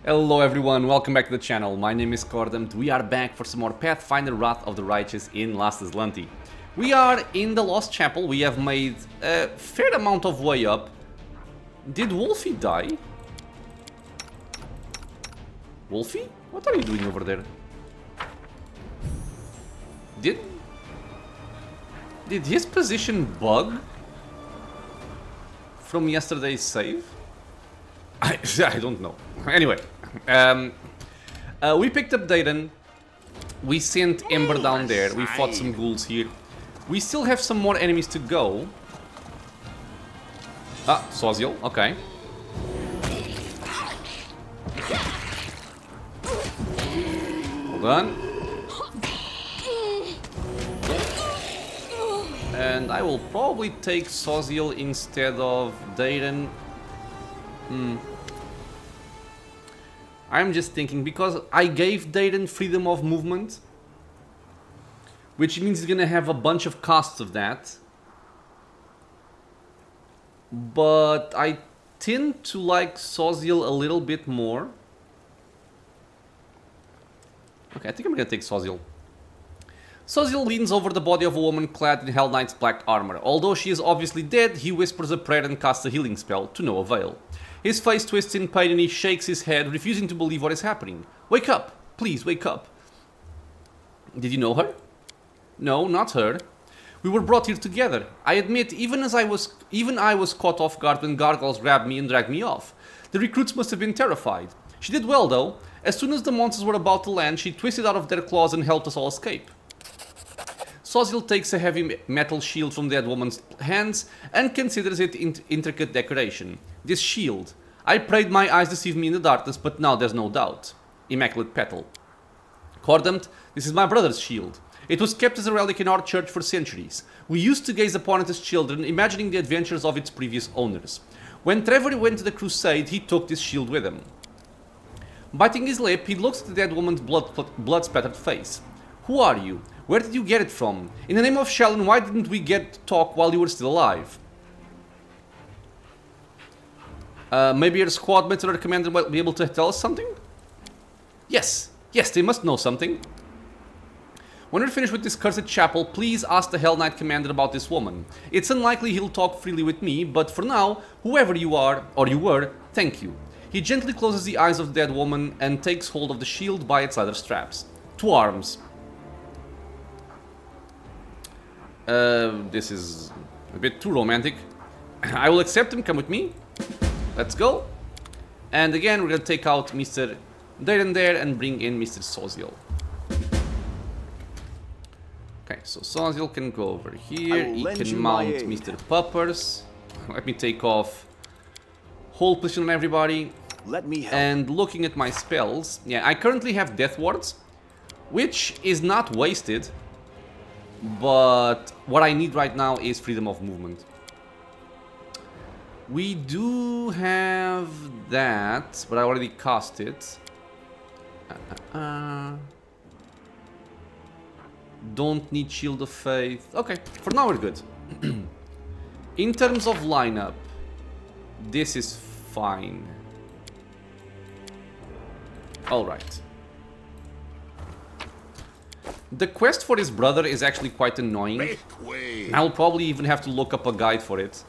Hello everyone, welcome back to the channel. My name is Cordam. We are back for some more Pathfinder Wrath of the Righteous in Last Azlanti. We are in the Lost Chapel. We have made a fair amount of way up. Did Wolfie die? Wolfie? What are you doing over there? Did his position bug from yesterday's save? I don't know. Anyway, we picked up Dayton. We sent Ember down there. We fought some ghouls here. We still have some more enemies to go. Ah, Soziel, okay. Hold on. And I will probably take Soziel instead of Dayton. I'm just thinking, because I gave Dayton freedom of movement, which means he's gonna have a bunch of costs of that. But I tend to like Soziel a little bit more. Okay, I think I'm gonna take Soziel. Soziel leans over the body of a woman clad in Hell Knight's black armor. Although she is obviously dead, he whispers a prayer and casts a healing spell, to no avail. His face twists in pain and he shakes his head, refusing to believe what is happening. Wake up! Please, wake up. Did you know her? No, not her. We were brought here together. I admit, even I was caught off guard when gargoyles grabbed me and dragged me off. The recruits must have been terrified. She did well, though. As soon as the monsters were about to land, she twisted out of their claws and helped us all escape. Soziel takes a heavy metal shield from the dead woman's hands and considers it intricate decoration. This shield. I prayed my eyes deceived me in the darkness, but now there's no doubt. Immaculate petal. Cordamt, this is my brother's shield. It was kept as a relic in our church for centuries. We used to gaze upon it as children, imagining the adventures of its previous owners. When Trevor went to the crusade, he took this shield with him. Biting his lip, he looks at the dead woman's blood-spattered face. Who are you? Where did you get it from? In the name of Shalyn, why didn't we get to talk while you were still alive? Maybe your squad mates or our commander might be able to tell us something? Yes, they must know something. When we're finished with this cursed chapel, please ask the Hell Knight commander about this woman. It's unlikely he'll talk freely with me, but for now, whoever you are, or you were, thank you. He gently closes the eyes of the dead woman and takes hold of the shield by its leather straps. To arms. This is a bit too romantic. I will accept him, come with me. Let's go. And again, we're gonna take out Mr. Dayton there and bring in Mr. Soziel. Okay, so Soziel can go over here. He can mount Mr. Puppers. Let me take off hold position on everybody. Let me help. And looking at my spells, yeah, I currently have Death Wards, which is not wasted. But what I need right now is freedom of movement. We do have that, but I already cast it. Don't need Shield of Faith. Okay, for now we're good. In terms of lineup, this is fine. Alright. The quest for his brother is actually quite annoying. I'll probably even have to look up a guide for it,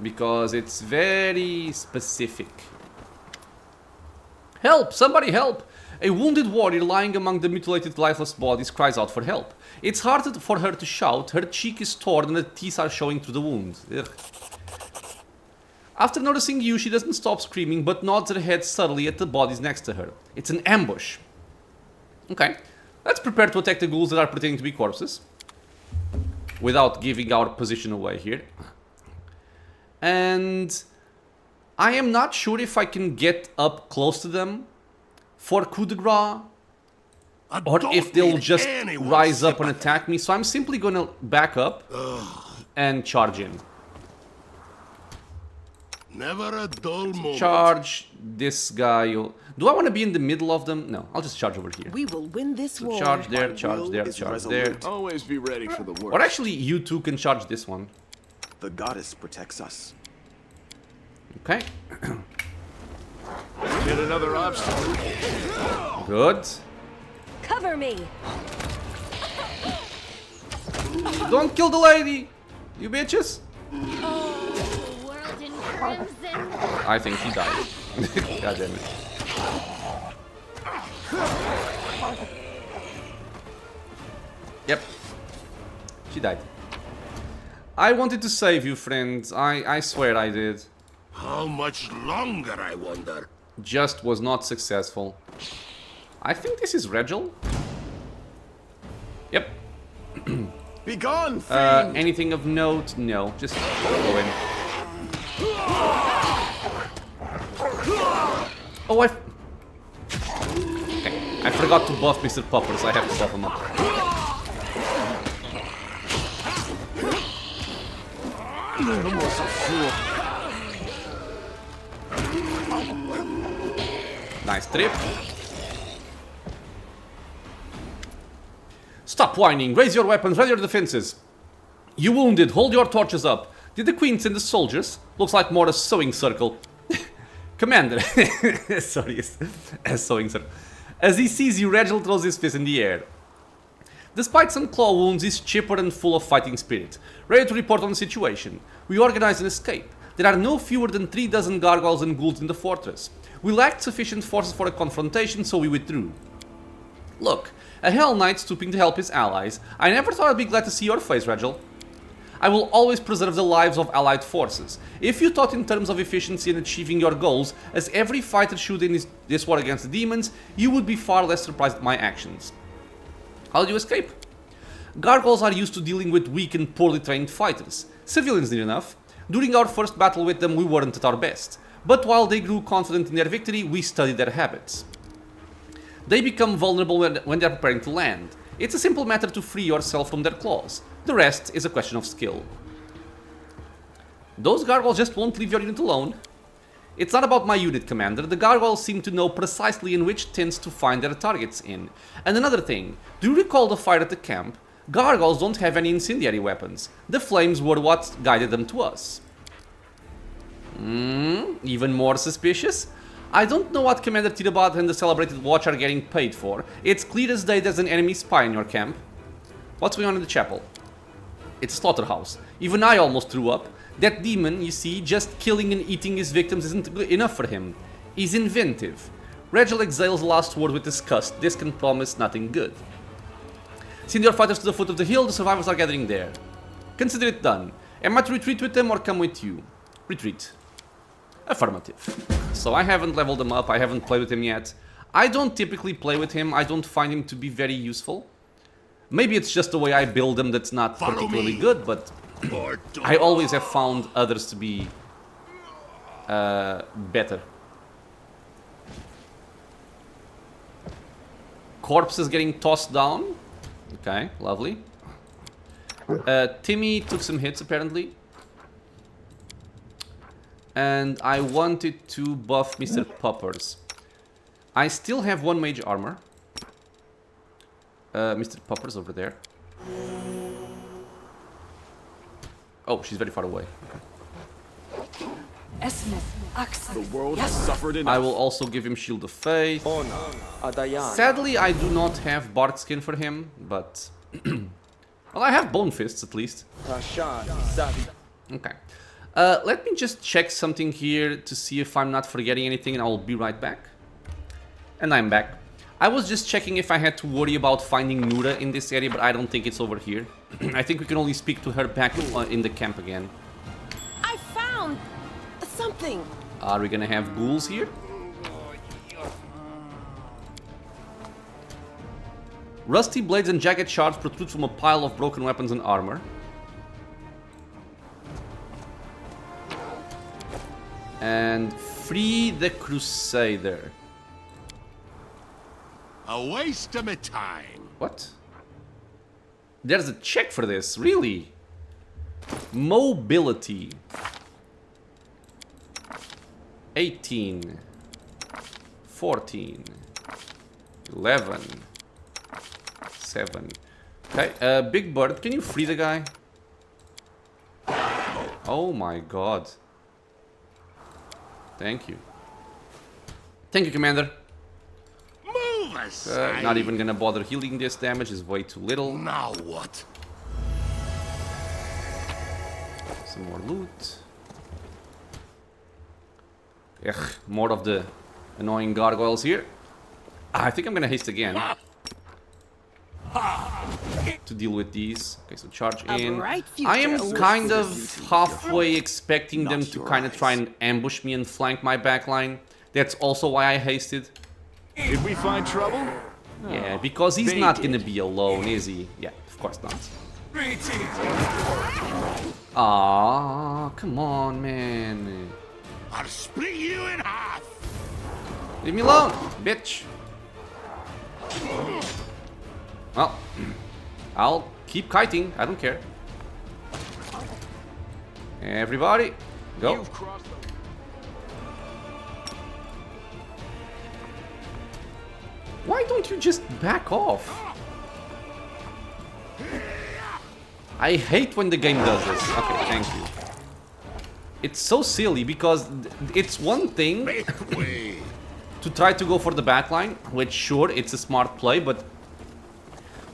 because it's very specific. Help! Somebody help! A wounded warrior lying among the mutilated lifeless bodies cries out for help. It's hard for her to shout, her cheek is torn and the teeth are showing through the wound. Ugh. After noticing you, she doesn't stop screaming, but nods her head subtly at the bodies next to her. It's an ambush. Okay. Let's prepare to attack the ghouls that are pretending to be corpses, without giving our position away here. And I am not sure if I can get up close to them for coup de grace, or if they'll just rise up and attack me. So I'm simply gonna back up and charge in. Never a dull moment. Charge this guy. Do I want to be in the middle of them? No, I'll just charge over here. We will win this war. Charge there, charge there, charge there. Always be ready for the worst. Or actually, you two can charge this one. The goddess protects us. Okay. Yet another obstacle. Good. Cover me. Don't kill the lady, you bitches. Oh, world in crimson. I think he died. God damn it. Yep. She died. I wanted to save you, friends. I swear I did. How much longer, I wonder? Just was not successful. I think this is Regil. Yep. Be gone, fiend! Anything of note? No. Just go in. Oh, okay. I forgot to buff Mr. Poppers. I have to buff him up. Nice trip. Stop whining. Raise your weapons. Ready your defenses. You wounded. Hold your torches up. Did the queen send the soldiers? Looks like more a sewing circle. Commander. Sorry, a sewing circle. As he sees you, Regil throws his fist in the air. Despite some claw wounds, he's chipper and full of fighting spirit. Ready to report on the situation. We organize an escape. There are no fewer than 3 dozen gargoyles and ghouls in the fortress. We lacked sufficient forces for a confrontation, so we withdrew. Look, a Hell Knight stooping to help his allies. I never thought I'd be glad to see your face, Regil. I will always preserve the lives of allied forces. If you thought in terms of efficiency and achieving your goals, as every fighter should in this war against the demons, you would be far less surprised at my actions. How did you escape? Gargoyles are used to dealing with weak and poorly trained fighters. Civilians near enough. During our first battle with them, we weren't at our best. But while they grew confident in their victory, we studied their habits. They become vulnerable when they are preparing to land. It's a simple matter to free yourself from their claws. The rest is a question of skill. Those gargoyles just won't leave your unit alone. It's not about my unit, Commander. The gargoyles seem to know precisely in which tents to find their targets in. And another thing, do you recall the fire at the camp? Gargoyles don't have any incendiary weapons. The flames were what guided them to us. Even more suspicious? I don't know what Commander Tirabad and the celebrated watch are getting paid for. It's clear as day there's an enemy spy in your camp. What's going on in the chapel? It's a slaughterhouse. Even I almost threw up. That demon, you see, just killing and eating his victims isn't enough for him. He's inventive. Regil exhales the last word with disgust. This can promise nothing good. Send your fighters to the foot of the hill. The survivors are gathering there. Consider it done. Am I to retreat with them or come with you? Retreat. Affirmative. So I haven't leveled him up. I haven't played with him yet. I don't typically play with him. I don't find him to be very useful. Maybe it's just the way I build him that's not particularly good, but I always have found others to be better. Corpses getting tossed down. Okay, lovely. Timmy took some hits apparently. And I wanted to buff Mr. Poppers. I still have 1 mage armor. Mr. Poppers over there. Oh, she's very far away. Okay. The world has suffered enough. I will also give him Shield of Faith. Sadly, I do not have Bark Skin for him, but... well, I have Bone Fists at least. Okay. Let me just check something here to see if I'm not forgetting anything, and I will be right back. And I'm back. I was just checking if I had to worry about finding Nura in this area, but I don't think it's over here. I think we can only speak to her back in the camp again. I found something. Are we gonna have ghouls here? Rusty blades and jagged shards protrude from a pile of broken weapons and armor. And free the Crusader. A waste of my time. What? There's a check for this, really? Mobility. 18. 14. 11. 7. Okay, Big Bird, can you free the guy? Oh my god. Thank you. Thank you, Commander. Move aside. Not even gonna bother healing this damage, is way too little. Now what? Some more loot. Ugh, more of the annoying gargoyles here. I think I'm gonna haste again to deal with these. Okay, so charge in. I am kind of halfway expecting them to kind of try and ambush me and flank my backline. That's also why I hasted. Did we find trouble? Yeah, because he's not gonna be alone, is he? Yeah, of course not. Ah, come on, man. I'll split you in half. Leave me alone, bitch. Well, I'll keep kiting. I don't care. Everybody, go. Why don't you just back off? I hate when the game does this. Okay, thank you. It's so silly because it's one thing to try to go for the backline, which sure, it's a smart play, but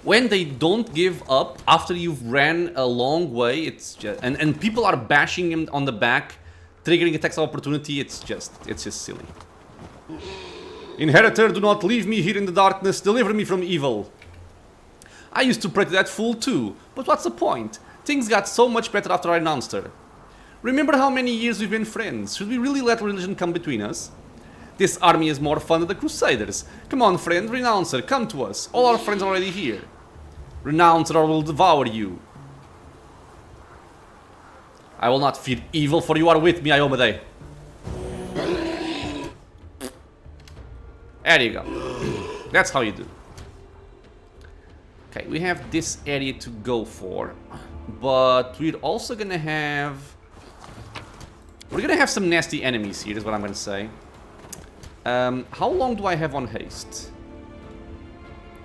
when they don't give up after you've ran a long way, it's just and people are bashing him on the back, triggering attacks of opportunity, it's just silly. Inheritor, do not leave me here in the darkness, deliver me from evil. I used to pray to that fool too, but what's the point? Things got so much better after I renounced her. Remember how many years we've been friends? Should we really let religion come between us? This army is more fun than the Crusaders. Come on, friend, renounce her, come to us. All our friends are already here. Renounce her or we'll devour you. I will not fear evil, for you are with me, Iomade. There you go. That's how you do. Okay, we have this area to go for. But we're also gonna have... We're gonna have some nasty enemies here, is what I'm gonna say. How long do I have on haste?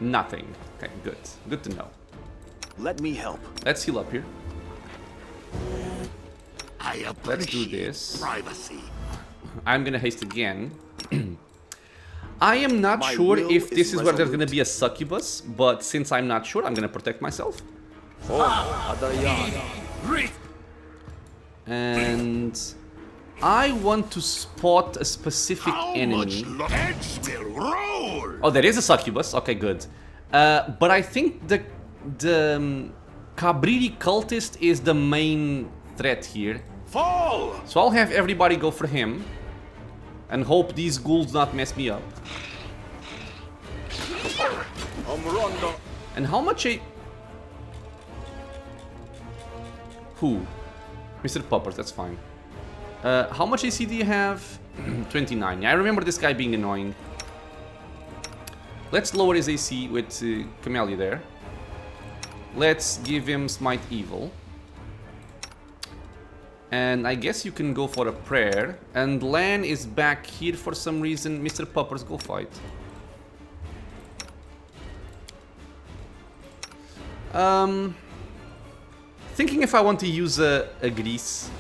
Nothing. Okay, good. Good to know. Let me help. Let's heal up here. I appreciate Let's do this. privacy. I'm gonna haste again. I am not sure if this is where there's gonna be a succubus, but since I'm not sure, I'm gonna protect myself. And I want to spot a specific enemy. Heads will roll. Oh, there is a succubus. Okay, good. But I think the Cabriri cultist is the main threat here. Fall! So I'll have everybody go for him. And hope these ghouls not mess me up. And how much a... Who? Mr. Poppers, that's fine. How much AC do you have? 29. Yeah, I remember this guy being annoying. Let's lower his AC with Camellia there. Let's give him Smite Evil. And I guess you can go for a prayer. And Lan is back here for some reason. Mr. Poppers, go fight. Thinking if I want to use a grease.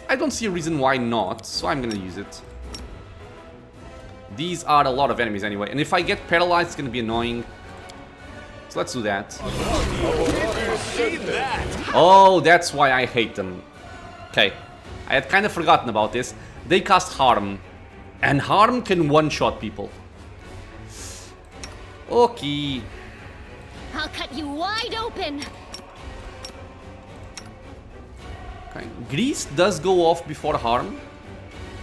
I don't see a reason why not, so I'm gonna use it. These are a lot of enemies anyway, and if I get paralyzed, it's gonna be annoying. So let's do that. Oh, that's why I hate them. Okay, I had kind of forgotten about this. They cast Harm, and Harm can one-shot people. Okay. I'll cut you wide open. Okay. Grease does go off before Harm.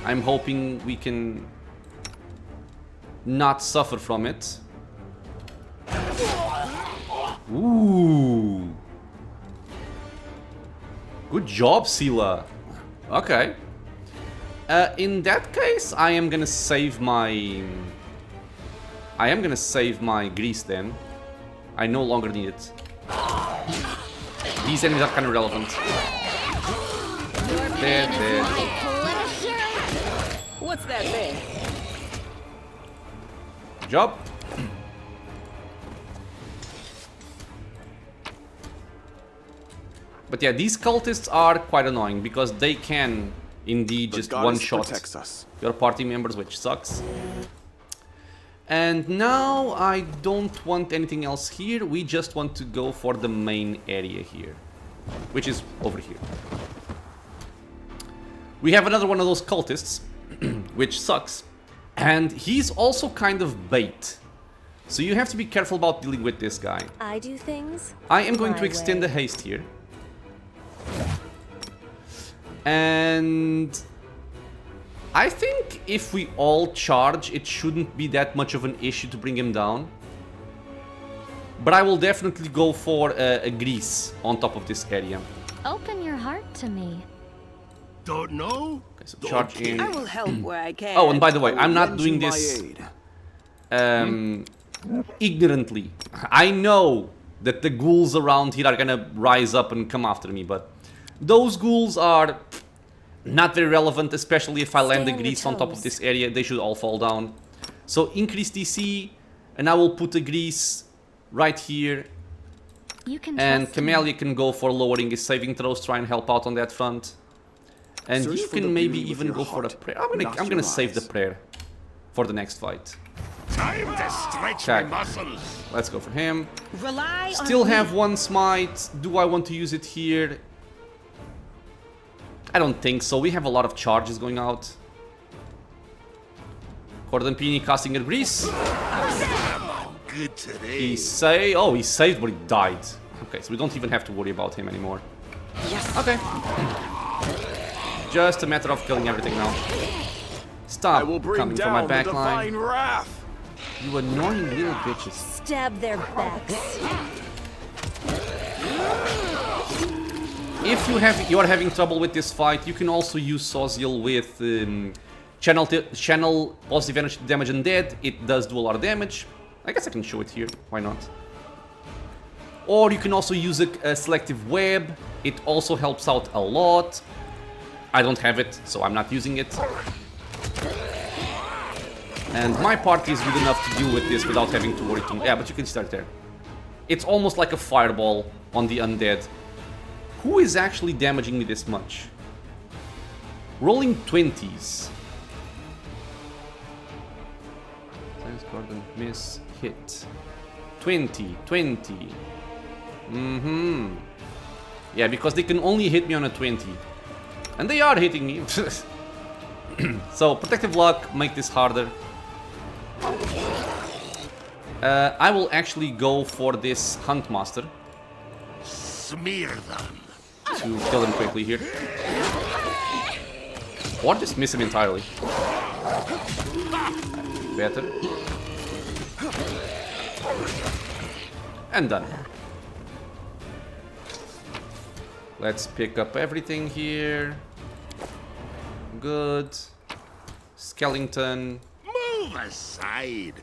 I'm hoping we can not suffer from it. Ooh. Good job, Sela. Okay. In that case, I am gonna save my grease then. I no longer need it. These enemies are kind of relevant. Dead. What's that there? Good job. But yeah, these cultists are quite annoying because they can Indeed, The just goddess one shot protects us. your party members, which sucks. And now I don't want anything else here. We just want to go for the main area here, which is over here. We have another one of those cultists, which sucks. And he's also kind of bait. So you have to be careful about dealing with this guy. I do things I am going my to extend way. the haste here. And I think if we all charge, it shouldn't be that much of an issue to bring him down. But I will definitely go for a grease on top of this area. Open your heart to me. Don't know? Okay, so charge in. I will help where I can. Oh, and by the way, I'm not Lend doing you my this aid. ignorantly. I know that the ghouls around here are gonna rise up and come after me, but those ghouls are not very relevant, especially if I land the Stay on your grease on top of toes. this area. They should all fall down. So increase DC, and I will put the grease right here. You can And trust me. Camellia can go for lowering his saving throws, try and help out on that front. And Search you for the can maybe beauty with even your go for a heart, prayer. not I'm gonna your save the eyes. prayer for the next fight. Time to stretch Okay. my muscles. Let's go for him. Rely Still on have me. one smite. Do I want to use it here? I don't think so. We have a lot of charges going out. Cordon Pini casting a grease. Good today. He saved, but he died. Okay, so we don't even have to worry about him anymore. Yes. Okay. Just a matter of killing everything now. I Stop will bring coming from my down the divine backline. wrath. You annoying little bitches. Stab their backs. If you are having trouble with this fight, you can also use Soziel with channel positive energy damage undead. It does do a lot of damage. I guess I can show it here. Why not? Or you can also use a selective web. It also helps out a lot. I don't have it, so I'm not using it. And my party is good enough to deal with this without having to worry too much. Yeah, but you can start there. It's almost like a fireball on the undead. Who is actually damaging me this much? Rolling 20s. Science Gordon, miss, hit. 20, 20. Yeah, because they can only hit me on a 20. And they are hitting me. So, Protective Luck, make this harder. I will actually go for this Huntmaster Smear them. to kill him quickly here. Or just miss him entirely. Better. And done. Let's pick up everything here. Good. Skeleton. Move aside.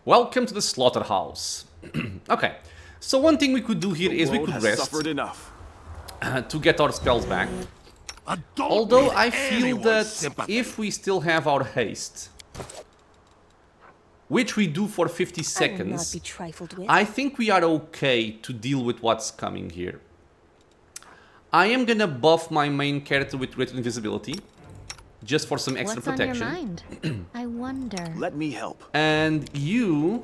Welcome to the slaughterhouse. Okay, so one thing we could do here is we World could has rest suffered enough. to get our spells back. I don't Although need I feel anyone's that sympathy. if we still have our haste, which we do for 50 I will not seconds, be trifled with. I think we are okay to deal with what's coming here. I am gonna buff my main character with Greater Invisibility, just for some extra What's protection. on your mind? I wonder. Let me help. And you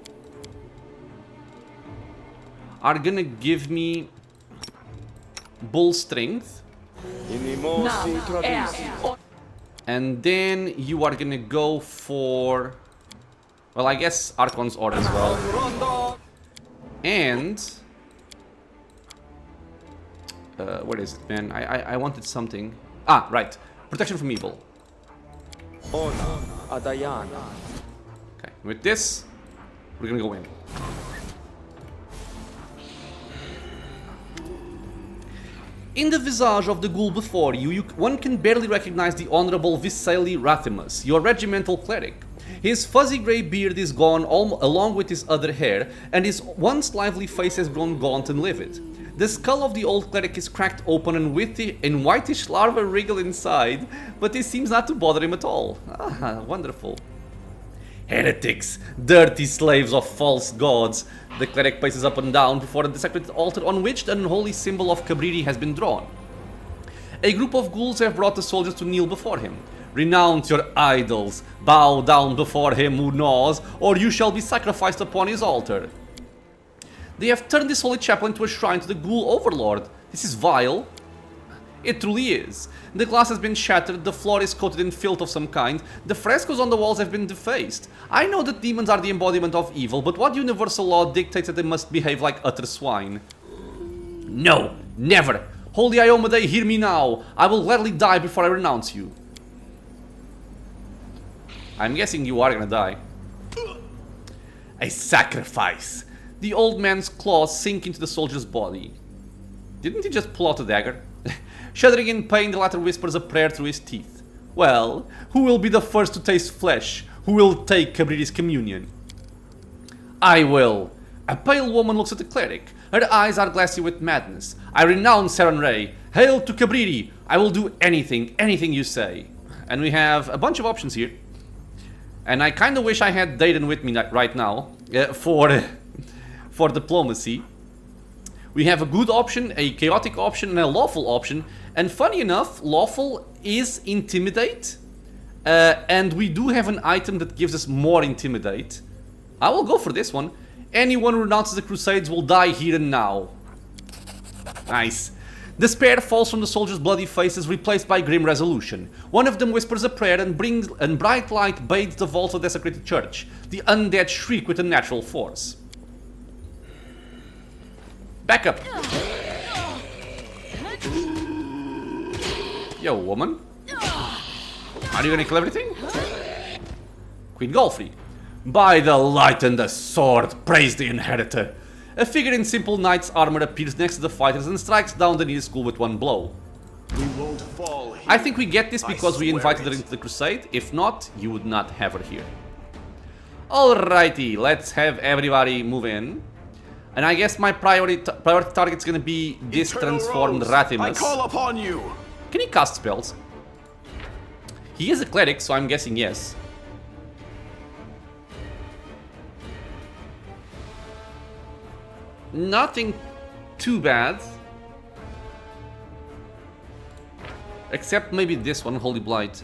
are gonna give me Bull Strength. And then you are gonna go for... Well, I guess Archon's Ore as well. And... what is it, man? I wanted something. Ah, right. Protection from Evil. Okay, with this, we're gonna go in. In the visage of the ghoul before you, one can barely recognize the honorable Visali Rathimus, your regimental cleric. His fuzzy grey beard is gone along with his other hair, and his once lively face has grown gaunt and livid. The skull of the old cleric is cracked open and whitish larvae wriggle inside, but this seems not to bother him at all. Ah, wonderful. Heretics, dirty slaves of false gods. The cleric paces up and down before the desecrated altar on which the unholy symbol of Cabriri has been drawn. A group of ghouls have brought the soldiers to kneel before him. Renounce your idols, bow down before him who gnaws, or you shall be sacrificed upon his altar. They have turned this holy chapel into a shrine to the ghoul overlord. This is vile. It truly is. The glass has been shattered, the floor is coated in filth of some kind, the frescoes on the walls have been defaced. I know that demons are the embodiment of evil, but what universal law dictates that they must behave like utter swine? No, never. Holy Iomade, hear me now. I will gladly die before I renounce you. I'm guessing you are gonna die. A sacrifice. The old man's claws sink into the soldier's body. Didn't he just pull out a dagger? Shuddering in pain, the latter whispers a prayer through his teeth. Well, who will be the first to taste flesh? Who will take Cabriri's communion? I will. A pale woman looks at the cleric. Her eyes are glassy with madness. I renounce Seren Ray. Hail to Cabriri. I will do anything, anything you say. And we have a bunch of options here. And I kind of wish I had Dayton with me right now for diplomacy. We have a good option, a chaotic option, and a lawful option. And funny enough, lawful is intimidate. And we do have an item that gives us more intimidate. I will go for this one. Anyone who renounces the Crusades will die here and now. Nice. Despair falls from the soldiers' bloody faces, replaced by grim resolution. One of them whispers a prayer and bright light bathes the vaults of the desecrated church. The undead shriek with unnatural force. Back up. Yo, woman. Are you gonna kill everything? Queen Golfrey. By the light and the sword, praise the inheritor. A figure in simple knight's armor appears next to the fighters and strikes down the nearest ghoul with one blow. We won't fall here. I think we get this because we invited her it. into the crusade. If not, you would not have her here. Alrighty, let's have everybody move in. And I guess my priority target's gonna be this Eternal transformed Rose, I Rathimus. call upon you. Can he cast spells? He is a cleric, so I'm guessing yes. Nothing too bad. Except maybe this one, Holy Blight.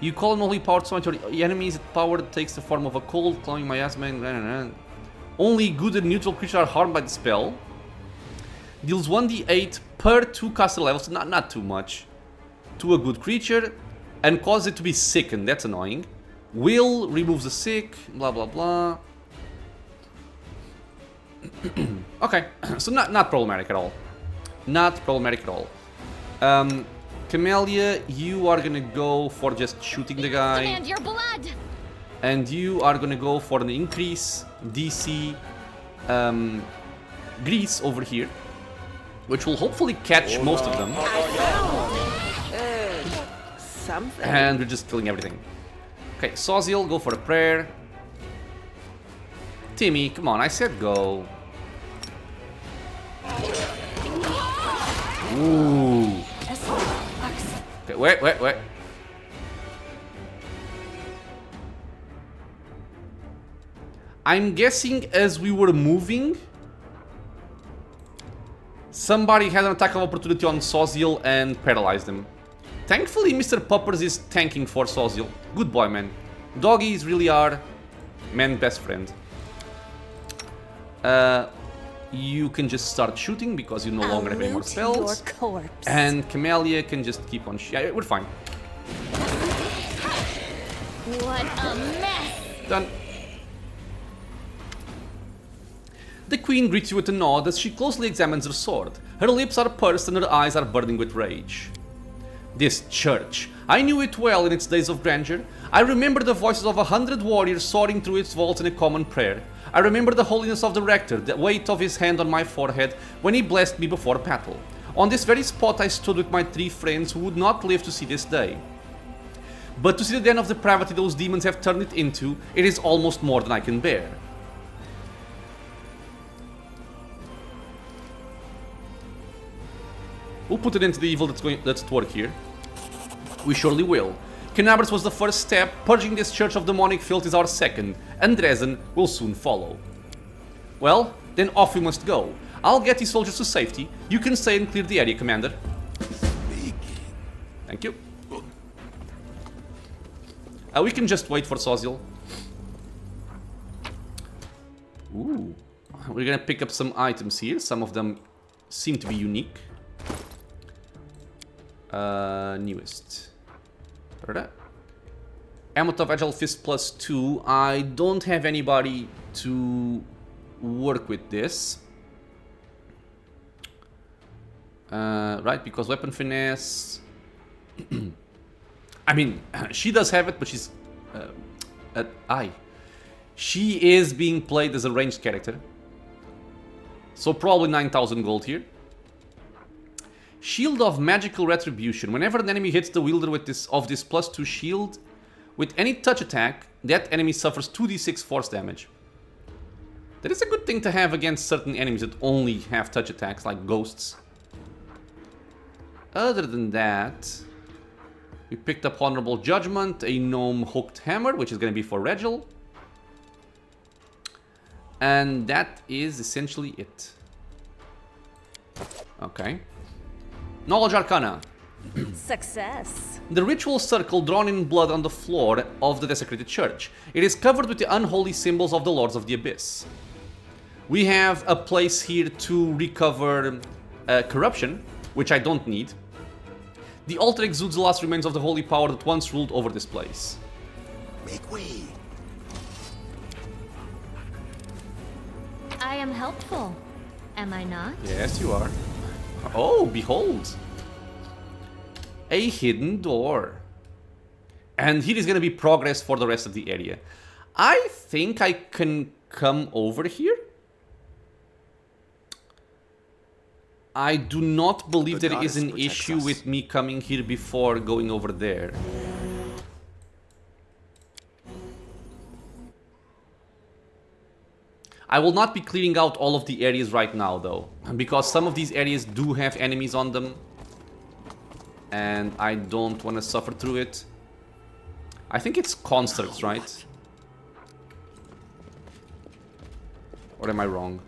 You call an holy power to summon your enemies. Its power takes the form of a cold, clawing miasma. Only good and neutral creatures are harmed by the spell. Deals 1d8 per 2 caster levels, not too much. To a good creature. And causes it to be sickened, that's annoying. Will removes the sick, blah blah blah. Okay, so not problematic at all. Not problematic at all. Camellia, you are gonna go for just shooting the guy. Demand your blood. And you are gonna go for an increase DC grease over here, which will hopefully catch most of them. Something. And we're just killing everything. Okay, Sawzil, go for a prayer. Timmy, come on, I said go. Ooh. Okay, wait. I'm guessing as we were moving, somebody had an attack of opportunity on Sawzil and paralyzed him. Thankfully, Mr. Puppers is tanking for Sawzil. Good boy, man. Doggies really are man's best friend. You can just start shooting because you no longer have any more spells. Your corpse. And Camellia can just keep on yeah, we're fine. What a mess. Done. The queen greets you with a nod as she closely examines her sword. Her lips are pursed and her eyes are burning with rage. This church. I knew it well in its days of grandeur. I remember the voices of 100 warriors soaring through its vaults in a common prayer. I remember the holiness of the rector, the weight of his hand on my forehead when he blessed me before battle. On this very spot I stood with my 3 friends who would not live to see this day. But to see the den of depravity those demons have turned it into, it is almost more than I can bear. We'll put it into the evil that's at work here. We surely will. Canabras was the first step, purging this church of demonic filth is our second, and Dresden will soon follow. Well, then off we must go. I'll get these soldiers to safety. You can stay and clear the area, Commander. Thank you. We can just wait for Sozil. Ooh. We're gonna pick up some items here. Some of them seem to be unique. Newest. Amulet of Agile Fist +2. I don't have anybody to work with this. Right, because weapon finesse. I mean, she does have it, but she's she is being played as a ranged character, so probably 9,000 gold here. Shield of Magical Retribution. Whenever an enemy hits the wielder with this +2 shield with any touch attack, that enemy suffers 2d6 force damage. That is a good thing to have against certain enemies that only have touch attacks, like ghosts. Other than that, we picked up Honorable Judgment, a Gnome Hooked Hammer, which is going to be for Regil. And that is essentially it. Okay. Knowledge Arcana. Success. The ritual circle drawn in blood on the floor of the desecrated church. It is covered with the unholy symbols of the Lords of the Abyss. We have a place here to recover corruption, which I don't need. The altar exudes the last remains of the holy power that once ruled over this place. Make way. I am helpful. Am I not? Yes, you are. Oh, behold. A hidden door. And here is going to be progress for the rest of the area. I think I can come over here. I do not believe there is an issue with me coming here before going over there. I will not be clearing out all of the areas right now though, because some of these areas do have enemies on them and I don't want to suffer through it. I think it's constructs, right? Or am I wrong?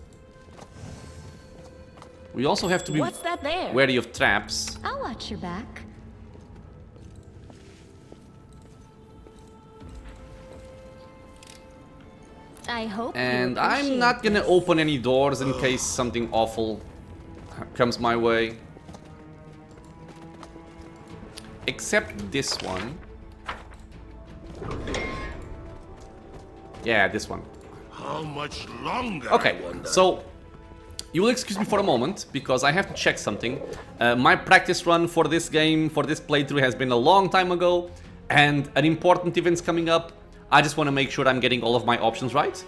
We also have to be What's that there? wary of traps. I'll watch your back. I hope. And you I'm appreciate not gonna this. open any doors in case something awful comes my way. Except this one. Yeah, this one. How much longer? Okay, I wonder? so you will excuse me for a moment because I have to check something. My practice run for this game, for this playthrough, has been a long time ago, and an important event's coming up. I just want to make sure I'm getting all of my options right.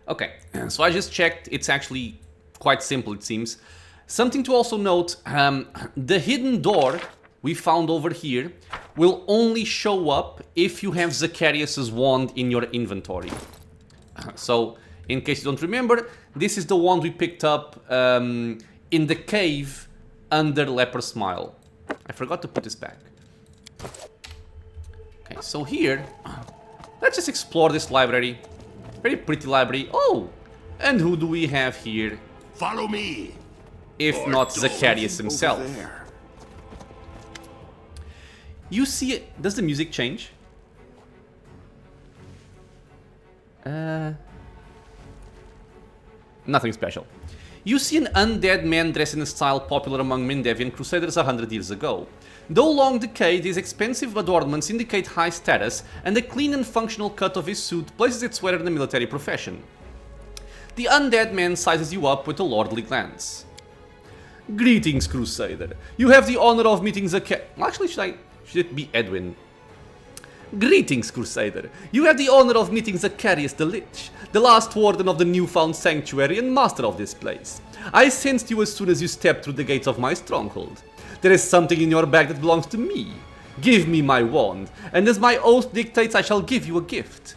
Okay, so I just checked. It's actually quite simple, it seems. Something to also note, the hidden door we found over here will only show up if you have Zacharias' wand in your inventory. So, in case you don't remember, this is the wand we picked up in the cave under Leper Smile. I forgot to put this back. Okay, so here, let's just explore this library. Very pretty library. Oh, and who do we have here? Follow me. If not Zacharias himself. Over there. You see it. Does the music change? Nothing special. You see an undead man dressed in a style popular among Mendevian crusaders 100 years ago. Though long decayed, his expensive adornments indicate high status, and the clean and functional cut of his suit places its wearer in a military profession. The undead man sizes you up with a lordly glance. Greetings, Crusader. You have the honor of meeting Actually, should it be Edwin? Greetings, Crusader. You have the honor of meeting Zacharias the Lich, the last warden of the newfound sanctuary and master of this place. I sensed you as soon as you stepped through the gates of my stronghold. There is something in your bag that belongs to me. Give me my wand, and as my oath dictates, I shall give you a gift.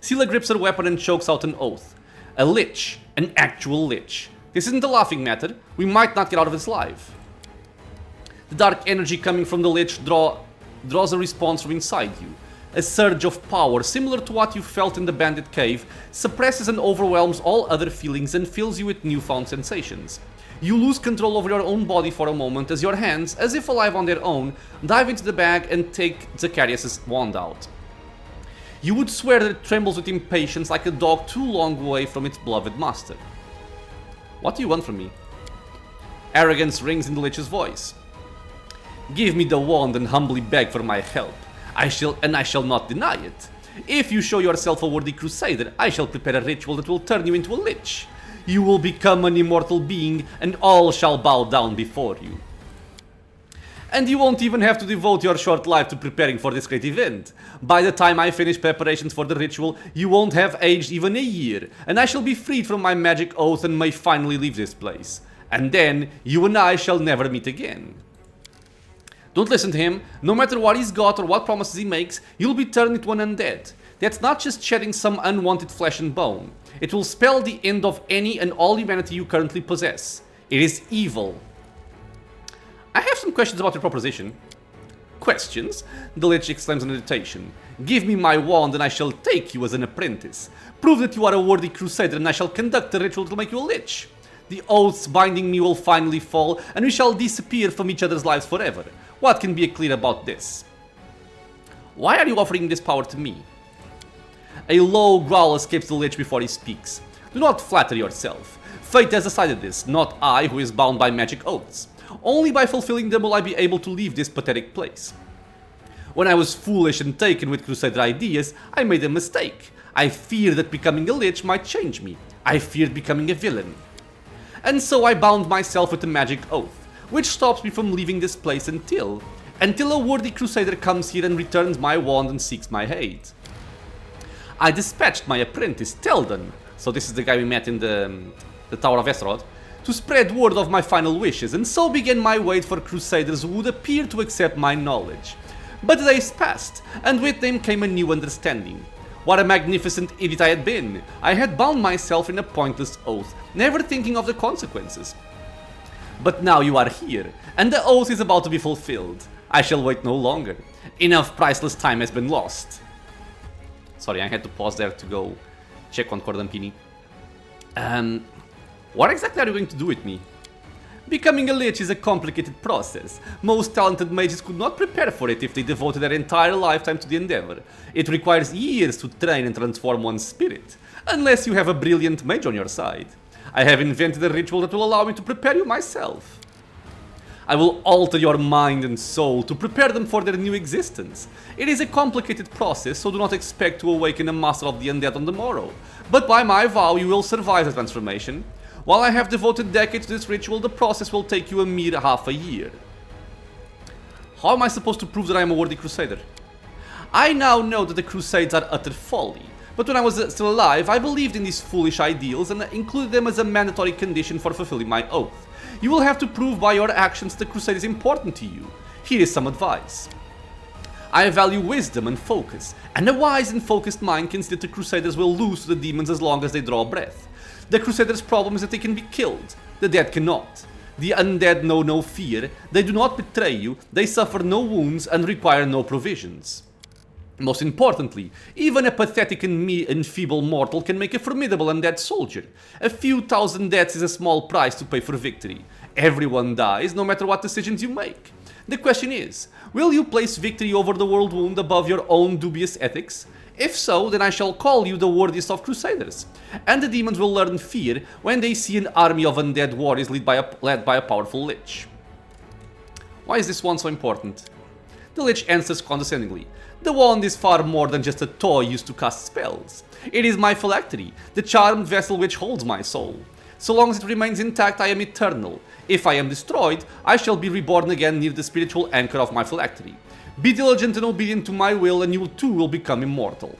Scylla grips her weapon and chokes out an oath. A lich. An actual lich. This isn't a laughing matter. We might not get out of this alive. The dark energy coming from the lich draws a response from inside you. A surge of power, similar to what you felt in the bandit cave, suppresses and overwhelms all other feelings and fills you with newfound sensations. You lose control over your own body for a moment as your hands, as if alive on their own, dive into the bag and take Zacharias' wand out. You would swear that it trembles with impatience like a dog too long away from its beloved master. What do you want from me? Arrogance rings in the Lich's voice. Give me the wand and humbly beg for my help. I shall not deny it. If you show yourself a worthy crusader, I shall prepare a ritual that will turn you into a lich. You will become an immortal being, and all shall bow down before you. And you won't even have to devote your short life to preparing for this great event. By the time I finish preparations for the ritual, you won't have aged even a year, and I shall be freed from my magic oath and may finally leave this place. And then, you and I shall never meet again. Don't listen to him. No matter what he's got or what promises he makes, you'll be turned into an undead. That's not just shedding some unwanted flesh and bone. It will spell the end of any and all humanity you currently possess. It is evil. I have some questions about your proposition. Questions? The Lich exclaims in irritation. Give me my wand and I shall take you as an apprentice. Prove that you are a worthy crusader and I shall conduct a ritual to make you a lich. The oaths binding me will finally fall and we shall disappear from each other's lives forever. What can be clear about this? Why are you offering this power to me? A low growl escapes the Lich before he speaks. Do not flatter yourself. Fate has decided this, not I who is bound by magic oaths. Only by fulfilling them will I be able to leave this pathetic place. When I was foolish and taken with crusader ideas, I made a mistake. I feared that becoming a lich might change me. I feared becoming a villain. And so I bound myself with a magic oath, which stops me from leaving this place until a worthy crusader comes here and returns my wand and seeks my aid. I dispatched my apprentice, Telden, so this is the guy we met in the Tower of Esrod, to spread word of my final wishes, and so began my wait for crusaders who would appear to accept my knowledge. But days passed, and with them came a new understanding. What a magnificent idiot I had been! I had bound myself in a pointless oath, never thinking of the consequences. But now you are here, and the oath is about to be fulfilled. I shall wait no longer. Enough priceless time has been lost. Sorry, I had to pause there to go check on Cordampini. What exactly are you going to do with me? Becoming a lich is a complicated process. Most talented mages could not prepare for it if they devoted their entire lifetime to the endeavor. It requires years to train and transform one's spirit, unless you have a brilliant mage on your side. I have invented a ritual that will allow me to prepare you myself. I will alter your mind and soul to prepare them for their new existence. It is a complicated process, so do not expect to awaken a master of the undead on the morrow. But by my vow, you will survive the transformation. While I have devoted decades to this ritual, the process will take you a mere half a year. How am I supposed to prove that I am a worthy crusader? I now know that the crusades are utter folly, but when I was still alive, I believed in these foolish ideals and included them as a mandatory condition for fulfilling my oath. You will have to prove by your actions the crusade is important to you. Here is some advice. I value wisdom and focus, and a wise and focused mind can see that the crusaders will lose to the demons as long as they draw breath. The crusaders' problem is that they can be killed. The dead cannot. The undead know no fear, they do not betray you, they suffer no wounds and require no provisions. Most importantly, even a pathetic and feeble mortal can make a formidable undead soldier. A few thousand deaths is a small price to pay for victory. Everyone dies, no matter what decisions you make. The question is, will you place victory over the world wound above your own dubious ethics? If so, then I shall call you the worthiest of crusaders. And the demons will learn fear when they see an army of undead warriors led by a powerful lich. Why is this one so important? The lich answers condescendingly. The wand is far more than just a toy used to cast spells. It is my phylactery, the charmed vessel which holds my soul. So long as it remains intact, I am eternal. If I am destroyed, I shall be reborn again near the spiritual anchor of my phylactery. Be diligent and obedient to my will, and you too will become immortal.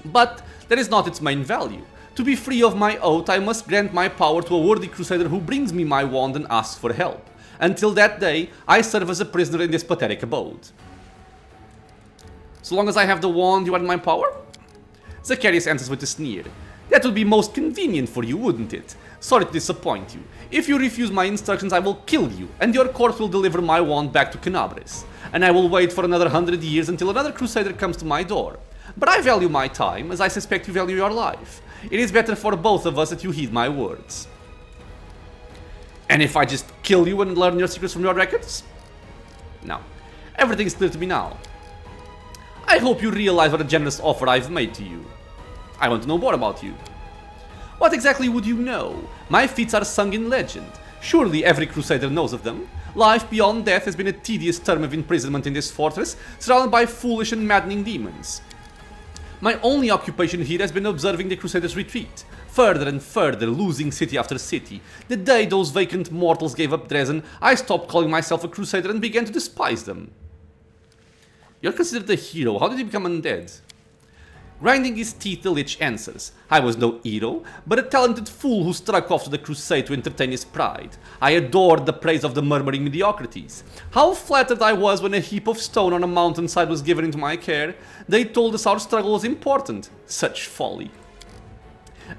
But that is not its main value. To be free of my oath, I must grant my power to a worthy crusader who brings me my wand and asks for help. Until that day, I serve as a prisoner in this pathetic abode. So long as I have the wand, you are in my power? Zacharias answers with a sneer. That would be most convenient for you, wouldn't it? Sorry to disappoint you. If you refuse my instructions, I will kill you, and your corpse will deliver my wand back to Canabres. And I will wait for another 100 years until another crusader comes to my door. But I value my time, as I suspect you value your life. It is better for both of us that you heed my words. And if I just kill you and learn your secrets from your records? No. Everything's clear to me now. I hope you realize what a generous offer I've made to you. I want to know more about you. What exactly would you know? My feats are sung in legend. Surely every crusader knows of them. Life beyond death has been a tedious term of imprisonment in this fortress, surrounded by foolish and maddening demons. My only occupation here has been observing the crusaders' retreat, further and further, losing city after city. The day those vacant mortals gave up Dresden, I stopped calling myself a crusader and began to despise them. You're considered a hero. How did you become undead? Grinding his teeth, the Lich answers. I was no hero, but a talented fool who struck off to the crusade to entertain his pride. I adored the praise of the murmuring mediocrities. How flattered I was when a heap of stone on a mountainside was given into my care. They told us our struggle was important. Such folly.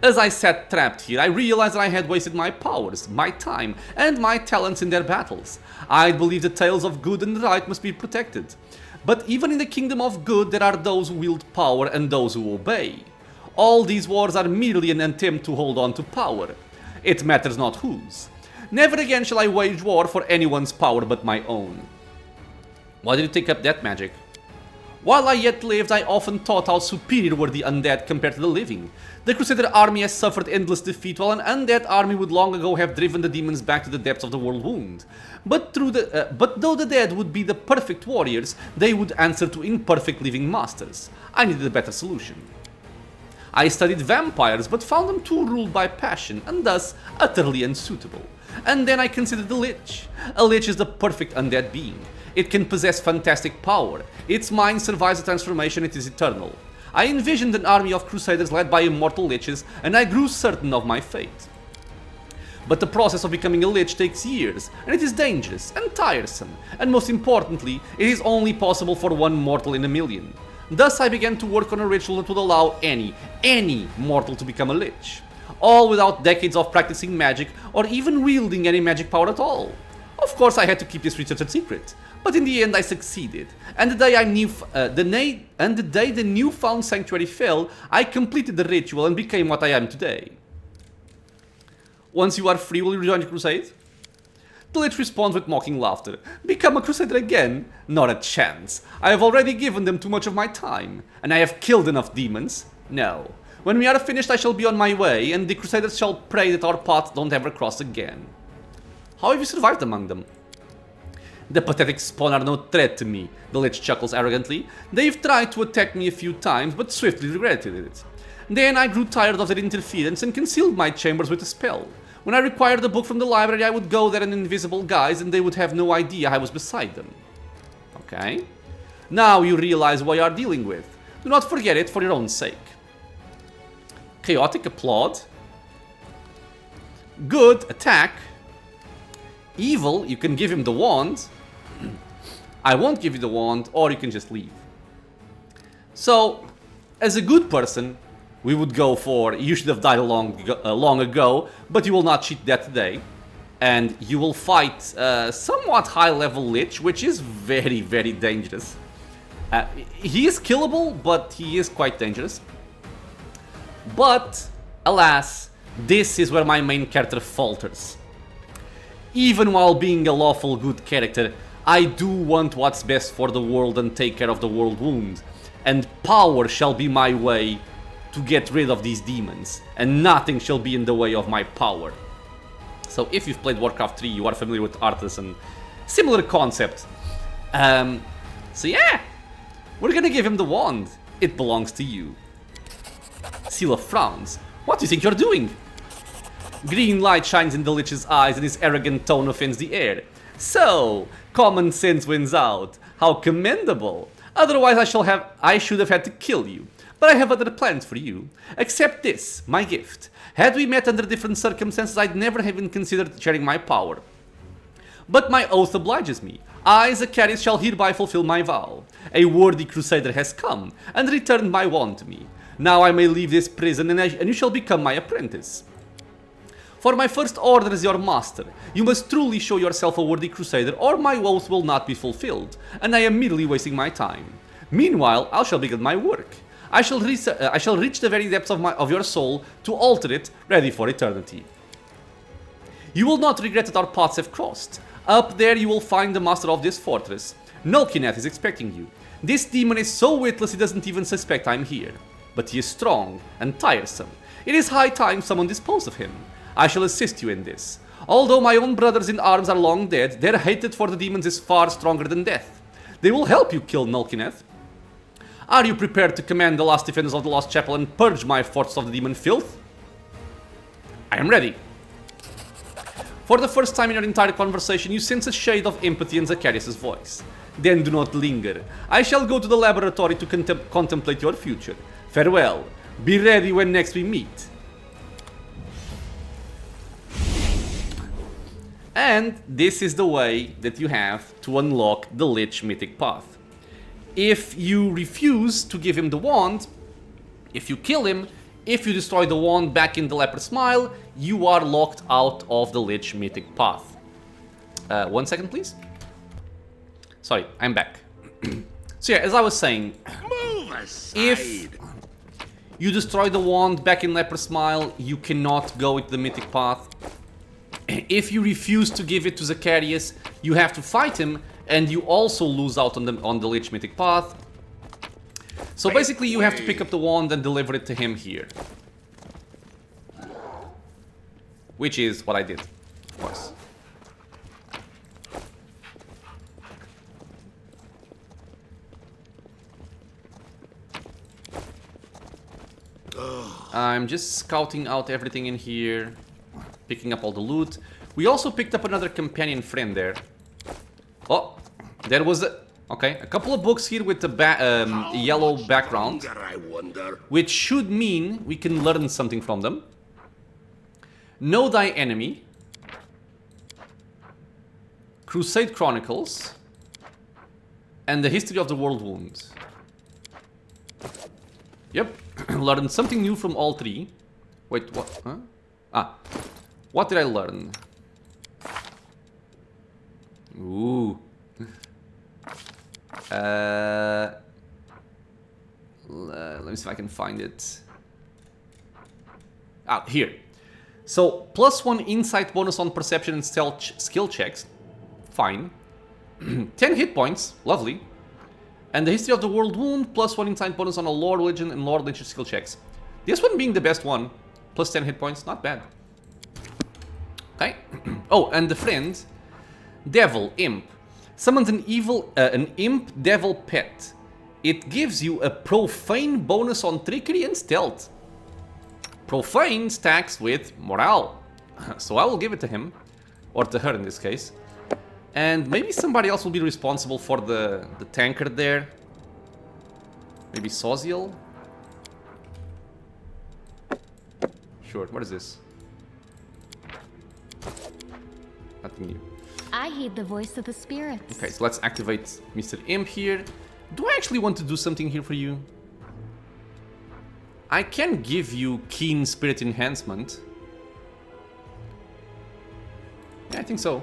As I sat trapped here, I realized that I had wasted my powers, my time, and my talents in their battles. I believed the tales of good and right must be protected. But even in the kingdom of good, there are those who wield power and those who obey. All these wars are merely an attempt to hold on to power. It matters not whose. Never again shall I wage war for anyone's power but my own. Why did you take up that magic? While I yet lived, I often thought how superior were the undead compared to the living. The Crusader army has suffered endless defeat, while an undead army would long ago have driven the demons back to the depths of the world wound. But though the dead would be the perfect warriors, they would answer to imperfect living masters. I needed a better solution. I studied vampires, but found them too ruled by passion, and thus utterly unsuitable. And then I considered the Lich. A Lich is the perfect undead being. It can possess fantastic power. Its mind survives the transformation, it is eternal. I envisioned an army of crusaders led by immortal liches, and I grew certain of my fate. But the process of becoming a lich takes years, and it is dangerous and tiresome, and most importantly, it is only possible for one mortal in a million. Thus I began to work on a ritual that would allow any mortal to become a lich. All without decades of practicing magic, or even wielding any magic power at all. Of course I had to keep this research a secret, but in the end I succeeded, and the day the newfound sanctuary fell, I completed the ritual and became what I am today. Once you are free, will you rejoin the crusade? The Lich responds with mocking laughter. Become a crusader again? Not a chance. I have already given them too much of my time, and I have killed enough demons. No. When we are finished, I shall be on my way, and the crusaders shall pray that our paths don't ever cross again. How have you survived among them? The pathetic spawn are no threat to me, the Lich chuckles arrogantly. They've tried to attack me a few times, but swiftly regretted it. Then I grew tired of their interference and concealed my chambers with a spell. When I required a book from the library, I would go there in invisible guise and they would have no idea I was beside them. Okay. Now you realize what you are dealing with. Do not forget it for your own sake. Chaotic, applaud. Good, attack. Evil, you can give him the wand. I won't give you the wand, or you can just leave. So, as a good person, we would go for, you should have died long ago, but you will not cheat that today. And you will fight somewhat high-level Lich, which is very, very dangerous. He is killable, but he is quite dangerous. But, alas, this is where my main character falters. Even while being a lawful good character, I do want what's best for the world and take care of the world wound. And power shall be my way to get rid of these demons, and nothing shall be in the way of my power. So if you've played Warcraft 3, you are familiar with Arthas and similar concept. So yeah, we're gonna give him the wand. It belongs to you. Scylla frowns. What do you think you're doing? Green light shines in the Lich's eyes and his arrogant tone offends the air. So, common sense wins out. How commendable. Otherwise I should have had to kill you. But I have other plans for you. Accept this, my gift. Had we met under different circumstances, I'd never have even considered sharing my power. But my oath obliges me. I, Zacharias, shall hereby fulfill my vow. A worthy crusader has come, and returned my wand to me. Now I may leave this prison, and you shall become my apprentice. For my first order as your master, you must truly show yourself a worthy crusader, or my oath will not be fulfilled, and I am merely wasting my time. Meanwhile, I shall begin my work. I shall reach the very depths of your soul to alter it, ready for eternity. You will not regret that our paths have crossed. Up there you will find the master of this fortress. Nolkineth is expecting you. This demon is so witless he doesn't even suspect I'm here. But he is strong and tiresome. It is high time someone disposed of him. I shall assist you in this. Although my own brothers in arms are long dead, their hatred for the demons is far stronger than death. They will help you kill Nolkineth. Are you prepared to command the last defenders of the Lost Chapel and purge my fortress of the demon filth? I am ready. For the first time in your entire conversation, you sense a shade of empathy in Zacharias' voice. Then do not linger. I shall go to the laboratory to contemplate your future. Farewell. Be ready when next we meet. And this is the way that you have to unlock the Lich Mythic Path. If you refuse to give him the wand, if you kill him, if you destroy the wand back in the Leper Smile, you are locked out of the Lich Mythic Path. 1 second, please. Sorry, I'm back. So yeah, as I was saying, Move aside. if you destroy the wand back in Leper Smile, you cannot go into the Mythic Path. If you refuse to give it to Zacharias, you have to fight him, and you also lose out on the Lich Mythic Path. So basically you have to pick up the wand and deliver it to him here. Which is what I did, of course. I'm just scouting out everything in here, picking up all the loot. We also picked up another companion friend there. Oh, there was a... Okay, a couple of books here with the yellow background, I wonder. which should mean we can learn something from them. Know Thy Enemy, Crusade Chronicles, and the History of the World Wound. Yep, learned something new from all three. Wait, what? Huh? Ah, what did I learn? Ooh. Let me see if I can find it. Ah, here. So, +1 insight bonus on perception and stealth skill checks. Fine. 10 hit points. Lovely. And the History of the World Wound, +1 insight bonus on a lore religion and lore religion skill checks. This one being the best one. +10 hit points. Not bad. Okay. Oh, and the friend. Devil, Imp. Summons an imp devil pet. It gives you a profane bonus on trickery and stealth. Profane stacks with morale. So I will give it to him. Or to her in this case. And maybe somebody else will be responsible for the tankard there. Maybe Soziel? Sure, what is this? Nothing new. I heed the voice of the spirits. Okay, so let's activate Mr. Imp here. Do I actually want to do something here for you? I can give you Keen Spirit Enhancement. Yeah, I think so.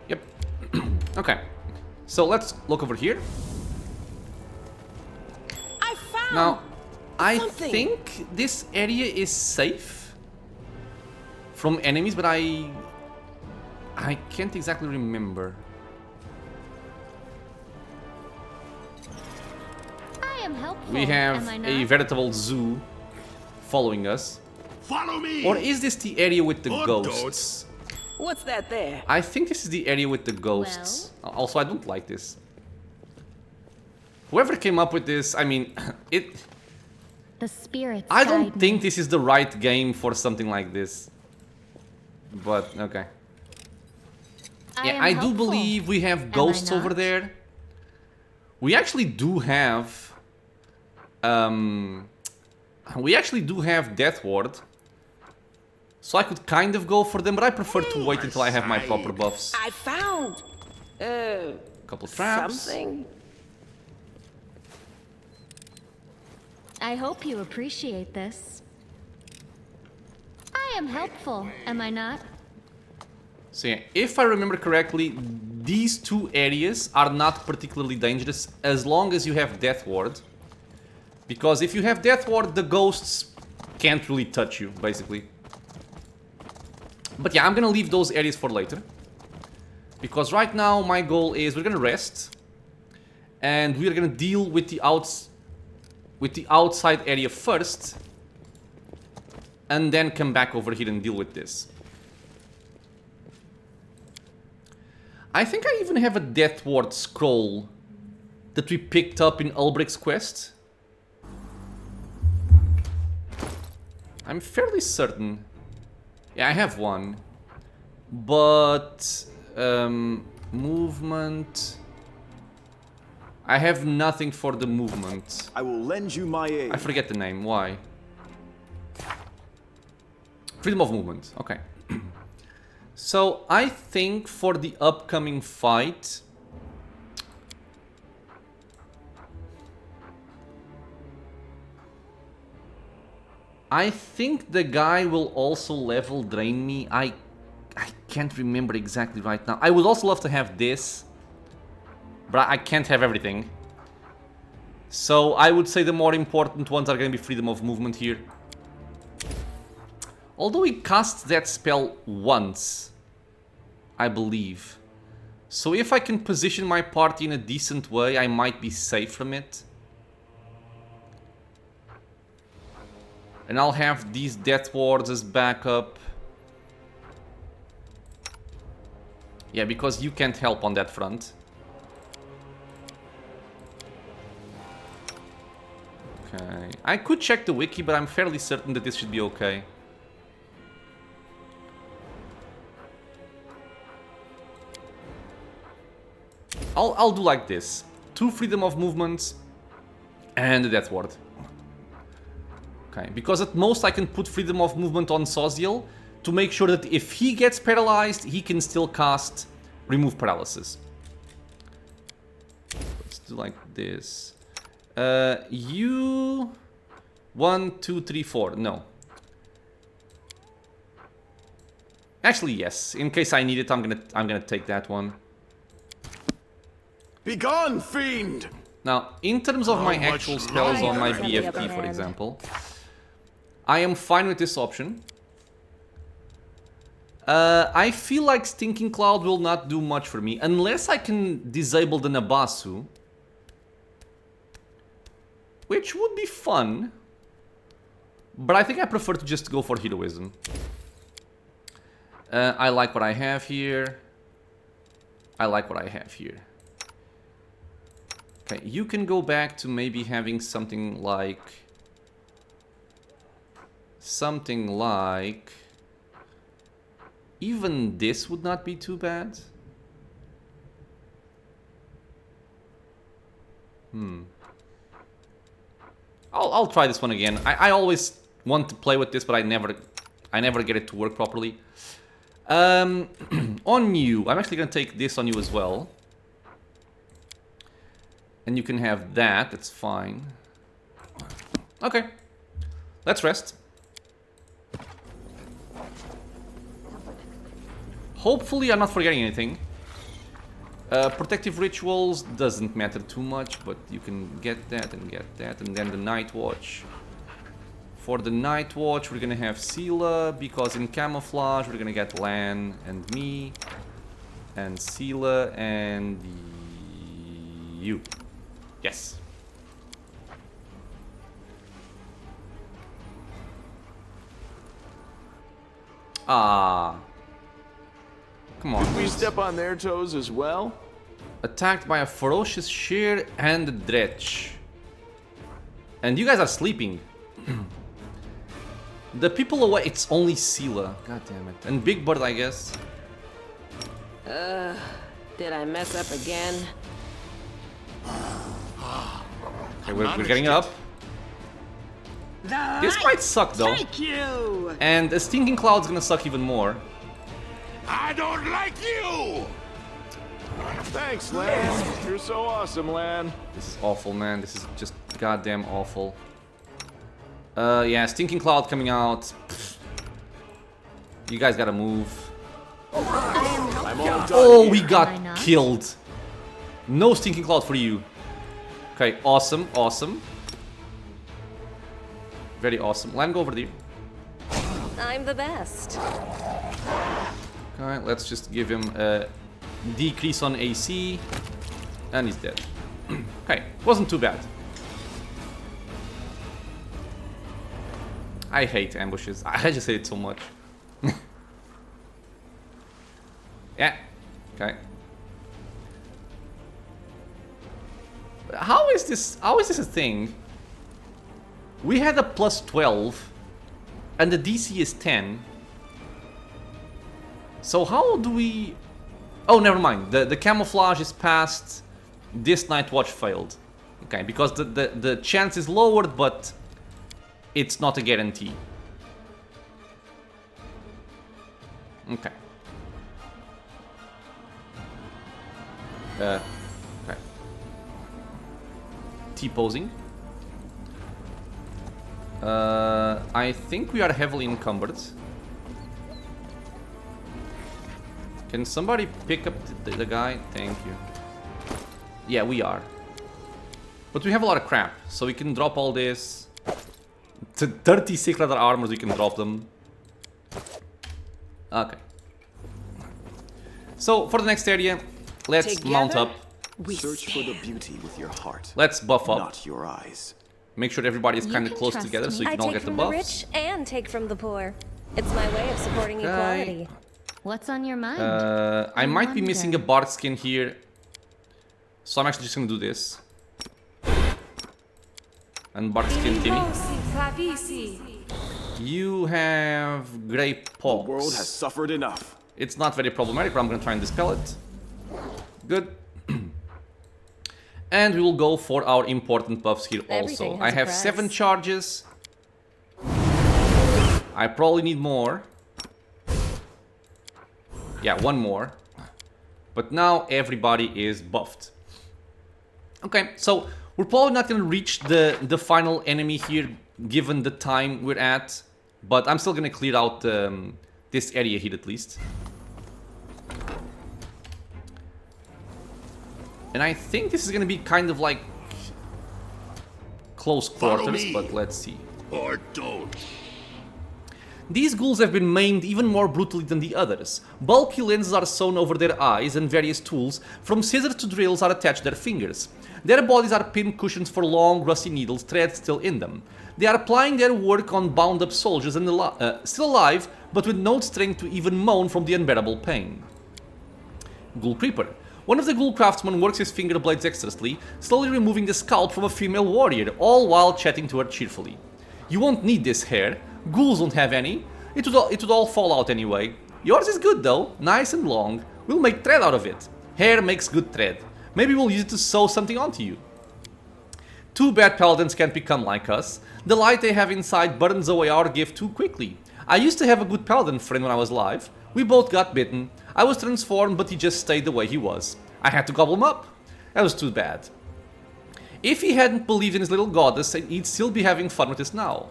Yep. Okay. So let's look over here. I found Now, I something. think this area is safe from enemies, but I can't exactly remember. I am helpful. We have am I a not? veritable zoo following us. Follow me. Or is this the area with the Or ghosts? What's that there? I think this is the area with the ghosts. Also, I don't like this. Whoever came up with this, I mean, The spirits. I don't guide me. think this is the right game for something like this. But, okay. Yeah, am I do helpful. believe we have ghosts over not? there. We actually do have... we actually do have Death Ward. So I could kind of go for them, but I prefer to wait until I have my proper buffs. I found Couple traps. something. I hope you appreciate this. I am helpful, am I not? So yeah, if I remember correctly, these two areas are not particularly dangerous as long as you have Death Ward. Because if you have Death Ward, the ghosts can't really touch you, basically. But yeah, I'm gonna leave those areas for later. Because right now my goal is we're gonna rest. And we're gonna deal with the outside area first. And then come back over here and deal with this. I think I even have a Death Ward scroll that we picked up in Ulbricht's quest. I'm fairly certain. Yeah, I have one. But movement. I have nothing for the movement. I will lend you my aid. I forget the name. Why? Freedom of movement. Okay. So I think for the upcoming fight, I think the guy will also level drain me. I can't remember exactly right now. I would also love to have this, but I can't have everything. So I would say the more important ones are going to be freedom of movement here. Although he casts that spell once, I believe. So if I can position my party in a decent way, I might be safe from it. And I'll have these Death Wards as backup. Yeah, because you can't help on that front. Okay. I could check the wiki, but I'm fairly certain that this should be okay. I'll do like this. 2 freedom of movements and the Death Ward. Okay, because at most I can put freedom of movement on Soziel to make sure that if he gets paralyzed, he can still cast remove paralysis. Let's do like this. You 1, 2, 3, 4. No. Actually, yes. In case I need it, I'm gonna take that one. Begone, fiend! Now, in terms of my actual spells on my BFP, for example, I am fine with this option. I feel like Stinking Cloud will not do much for me, unless I can disable the Nabasu. Which would be fun. But I think I prefer to just go for Heroism. I like what I have here. I like what I have here. Okay, you can go back to maybe having something like... Even this would not be too bad. I'll try this one again. I always want to play with this, but I never get it to work properly. On you, I'm actually gonna take this on you as well. And you can have that, that's fine. Okay. Let's rest. Hopefully I'm not forgetting anything. Protective rituals doesn't matter too much, but you can get that, and then the Night Watch. For the Night Watch, we're gonna have Sela, because in camouflage, we're gonna get Lan and me, and Sela, and you. Yes. Ah. Come on. Did we step on their toes as well? Attacked by a ferocious shear and a dredge. And you guys are sleeping. The people away, it's only Sela. God damn it. And Big Bird, I guess. Did I mess up again? Okay, we're getting up. This might suck though. Thank you! And a Stinking Cloud's gonna suck even more. I don't like you! Thanks, Lan. You're so awesome, Lan. This is awful, man. This is just goddamn awful. Yeah, Stinking Cloud coming out. Pfft. You guys gotta move. I'm all done. Oh, we Am I got not? killed. No Stinking Cloud for you. Okay, awesome, awesome. Very awesome. Land, go over there. I'm the best. Okay, let's just give him a decrease on AC. And he's dead. Okay, wasn't too bad. I hate ambushes. I just hate it so much. Yeah. Okay. How is this a thing? We had a plus 12 and the DC is 10. So how do we... Oh, never mind. The camouflage is passed. This Night Watch failed. Okay, because the chance is lowered, but it's not a guarantee. Okay. Okay. T-posing. I think we are heavily encumbered. Can somebody pick up the guy? Thank you. Yeah, we are. But we have a lot of crap, so we can drop all this. To 36 leather armors, we can drop them. Okay. So, for the next area, let's mount up. Search for the beauty with your heart. Let's buff up. Not your eyes. Make sure everybody is You kind of can close trust together so me. you I can all take get the from the buffs. rich and take from the poor. It's my way of supporting Okay. equality. What's on your mind? I might be missing a wonder. bard skin here. So I'm actually just gonna do this. And bard skin Timmy. You have grey pox. The world has suffered enough. It's not very problematic, but I'm gonna try and dispel it. Good. And we will go for our important buffs here Everything also. has I a have price. 7 charges. I probably need more. Yeah, 1 more. But now everybody is buffed. Okay, so we're probably not gonna reach the final enemy here, given the time we're at. But I'm still gonna clear out this area here at least. And I think this is gonna be kind of like close quarters, me. but let's see. Or don't. These ghouls have been maimed even more brutally than the others. Bulky lenses are sewn over their eyes and various tools, from scissors to drills, are attached to their fingers. Their bodies are pin cushions for long, rusty needles, threads still in them. They are applying their work on bound-up soldiers and still alive, but with no strength to even moan from the unbearable pain. Ghoul Creeper. One of the ghoul craftsmen works his finger blades dexterously, slowly removing the scalp from a female warrior, all while chatting to her cheerfully. You won't need this hair. Ghouls don't have any. It would all fall out anyway. Yours is good though, nice and long. We'll make thread out of it. Hair makes good thread. Maybe we'll use it to sew something onto you. Too bad paladins can't become like us. The light they have inside burns away our gift too quickly. I used to have a good paladin friend when I was alive. We both got bitten. I was transformed, but he just stayed the way he was. I had to gobble him up. That was too bad. If he hadn't believed in his little goddess, he'd still be having fun with us now.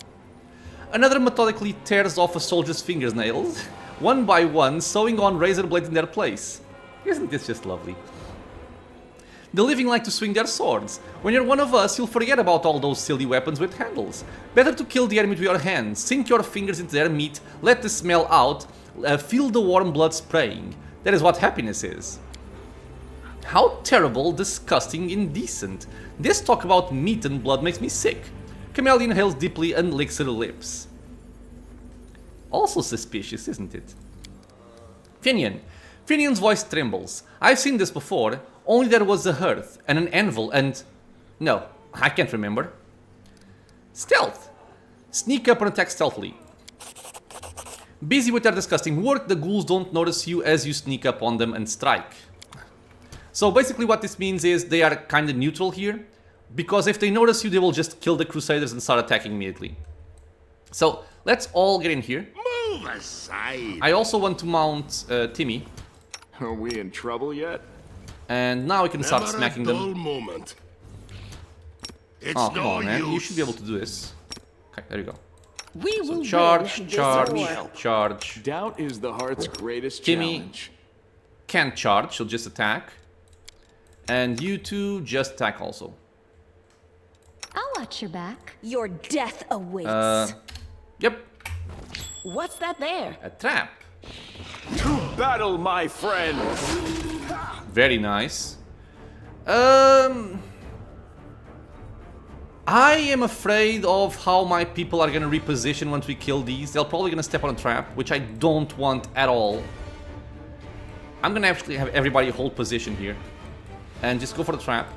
Another methodically tears off a soldier's fingernails, one by one, sewing on razor blades in their place. Isn't this just lovely? The living like to swing their swords. When you're one of us, you'll forget about all those silly weapons with handles. Better to kill the enemy with your hands, sink your fingers into their meat, let the smell out, feel the warm blood spraying. That is what happiness is. How terrible, disgusting, indecent. This talk about meat and blood makes me sick. Camille inhales deeply and licks her lips. Also suspicious, isn't it? Finian. Finian's voice trembles. I've seen this before, only there was a hearth and an anvil and... No, I can't remember. Stealth. Sneak up and attack stealthily. Busy with their disgusting work, the ghouls don't notice you as you sneak up on them and strike. So basically what this means is they are kind of neutral here, because if they notice you, they will just kill the Crusaders and start attacking immediately. So let's all get in here. Move aside. I also want to mount Timmy, Are we in trouble yet? and now we can start Never smacking a dull them. moment. It's Oh, come no on, man. use. You should be able to do this. Okay, there you go. We will Charge, win charge, this war. charge. Doubt is the heart's greatest Timmy. challenge. Can't charge, she'll just attack. And you two just attack also. I'll watch your back. Your death awaits. Yep, What's that there? a trap. To battle, my friend! Very nice. I am afraid of how my people are gonna reposition once we kill these. They're probably gonna step on a trap, which I don't want at all. I'm gonna actually have everybody hold position here. And just go for the trap.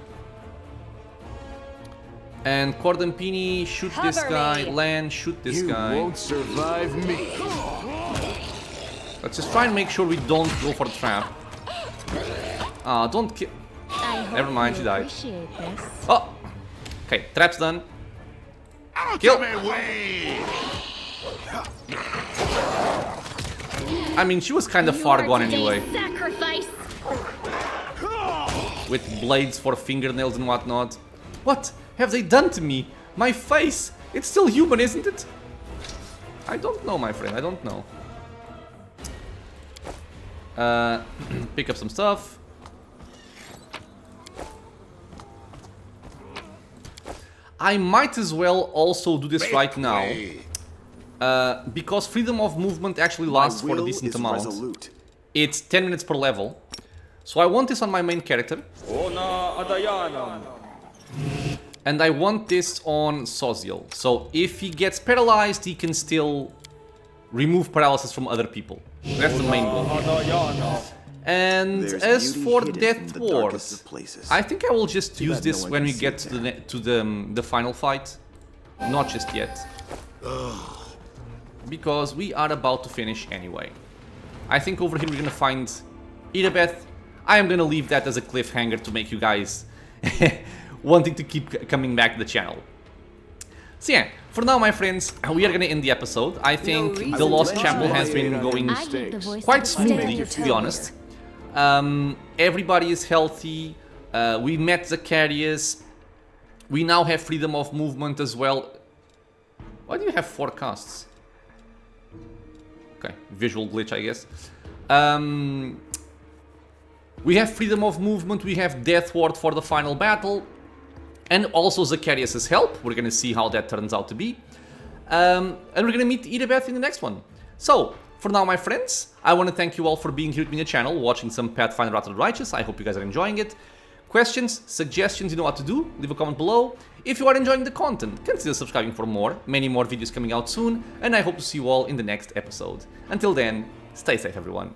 And Cordampini, shoot this Cover guy. me. Lan, shoot this You guy. won't survive me. Let's just try and make sure we don't go for the trap. Don't kill. I hope Never mind, you she died. appreciate this. Oh! Okay, trap's done. Out Kill. of my way! I mean, she was kind of far gone anyway. Sacrifice. With blades for fingernails and whatnot. What have they done to me? My face! It's still human, isn't it? I don't know, my friend, I don't know. Pick up some stuff. I might as well also do this right now. Because freedom of movement actually lasts for a decent amount. Resolute. It's 10 minutes per level. So I want this on my main character. And I want this on Soziel. So if he gets paralyzed, he can still remove paralysis from other people. That's the main goal. And There's as beauty for hidden Death in the Ward, darkest of places. I think I will just use bad this no one when can we see get it to the final fight. Not just yet. Because we are about to finish anyway. I think over here we're gonna find Idabeth. I am gonna leave that as a cliffhanger to make you guys wanting to keep coming back to the channel. So yeah, for now my friends, we are gonna end the episode. I think reason the Lost to Chapel lie. has been going I give the voice quite to the smoothly, your to be honest. toes. Everybody is healthy. We met Zacharias. We now have freedom of movement as well. Why do you have 4 casts? Okay, visual glitch, I guess. We have freedom of movement. We have Death Ward for the final battle. And also Zacharias' help. We're gonna see how that turns out to be. And we're gonna meet Idabeth in the next one. So, for now, my friends, I want to thank you all for being here with me on the channel, watching some Pathfinder Wrath of the Righteous. I hope you guys are enjoying it. Questions, suggestions, you know what to do. Leave a comment below. If you are enjoying the content, consider subscribing for more. Many more videos coming out soon. And I hope to see you all in the next episode. Until then, stay safe, everyone.